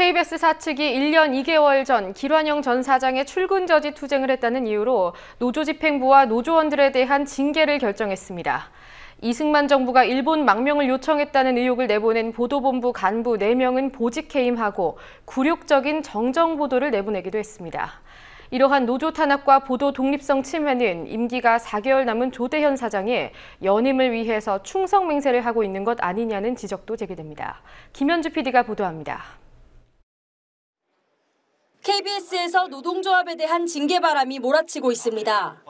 KBS 사측이 1년 2개월 전 길환영 전 사장의 출근 저지 투쟁을 했다는 이유로 노조집행부와 노조원들에 대한 징계를 결정했습니다. 이승만 정부가 일본 망명을 요청했다는 의혹을 내보낸 보도본부 간부 4명은 보직해임하고 굴욕적인 정정보도를 내보내기도 했습니다. 이러한 노조 탄압과 보도 독립성 침해는 임기가 4개월 남은 조대현 사장이 연임을 위해서 충성 맹세를 하고 있는 것 아니냐는 지적도 제기됩니다. 김현주 PD가 보도합니다. KBS에서 노동조합에 대한 징계 바람이 몰아치고 있습니다.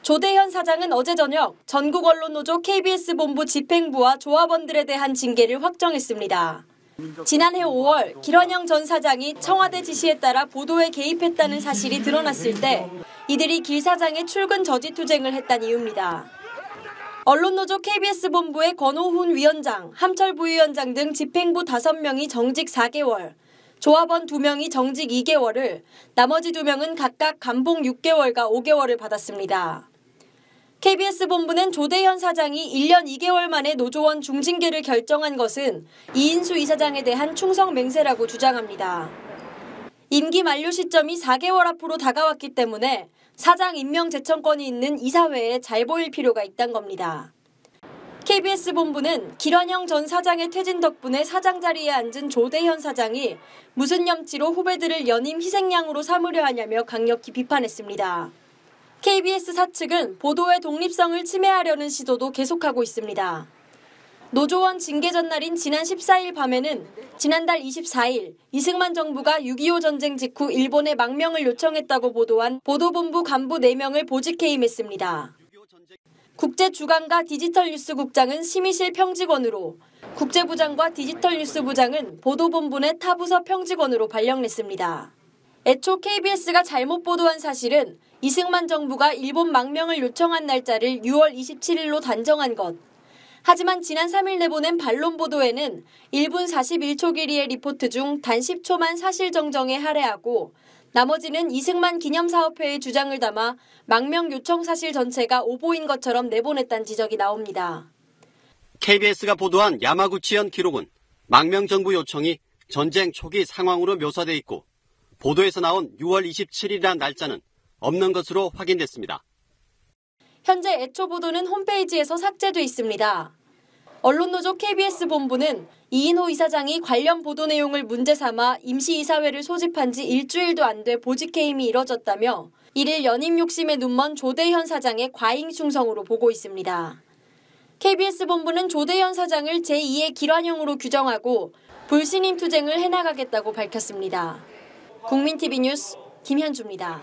조대현 사장은 어제 저녁 전국 언론노조 KBS 본부 집행부와 조합원들에 대한 징계를 확정했습니다. 지난해 5월 길환영 전 사장이 청와대 지시에 따라 보도에 개입했다는 사실이 드러났을 때 이들이 길 사장의 출근 저지 투쟁을 했다는 이유입니다. 언론노조 KBS 본부의 권오훈 위원장, 함철 부위원장 등 집행부 5명이 정직 4개월, 조합원 2명이 정직 2개월을, 나머지 2명은 각각 감봉 6개월과 5개월을 받았습니다. KBS 본부는 조대현 사장이 1년 2개월 만에 노조원 중징계를 결정한 것은 이인수 이사장에 대한 충성 맹세라고 주장합니다. 임기 만료 시점이 4개월 앞으로 다가왔기 때문에 사장 임명 제청권이 있는 이사회에 잘 보일 필요가 있다는 겁니다. KBS 본부는 길환영 전 사장의 퇴진 덕분에 사장 자리에 앉은 조대현 사장이 무슨 염치로 후배들을 연임 희생양으로 삼으려 하냐며 강력히 비판했습니다. KBS 사측은 보도의 독립성을 침해하려는 시도도 계속하고 있습니다. 노조원 징계 전날인 지난 14일 밤에는 지난달 24일 이승만 정부가 6.25 전쟁 직후 일본에 망명을 요청했다고 보도한 보도본부 간부 4명을 보직해임했습니다. 국제주간과 디지털뉴스국장은 심의실 평직원으로, 국제부장과 디지털뉴스부장은 보도본부 내 타부서 평직원으로 발령냈습니다. 애초 KBS가 잘못 보도한 사실은 이승만 정부가 일본 망명을 요청한 날짜를 6월 27일로 단정한 것. 하지만 지난 3일 내보낸 반론 보도에는 1분 41초 길이의 리포트 중 단 10초만 사실 정정에 할애하고 나머지는 이승만 기념사업회의 주장을 담아 망명 요청 사실 전체가 오보인 것처럼 내보냈다는 지적이 나옵니다. KBS가 보도한 야마구치현 기록은 망명 정부 요청이 전쟁 초기 상황으로 묘사돼 있고 보도에서 나온 6월 27일이라는 날짜는 없는 것으로 확인됐습니다. 현재 애초 보도는 홈페이지에서 삭제돼 있습니다. 언론노조 KBS 본부는 이인호 이사장이 관련 보도 내용을 문제 삼아 임시이사회를 소집한 지 일주일도 안 돼 보직해임이 이뤄졌다며 이를 연임 욕심에 눈먼 조대현 사장의 과잉 충성으로 보고 있습니다. KBS 본부는 조대현 사장을 제2의 길환영으로 규정하고 불신임 투쟁을 해나가겠다고 밝혔습니다. 국민TV 뉴스 김현주입니다.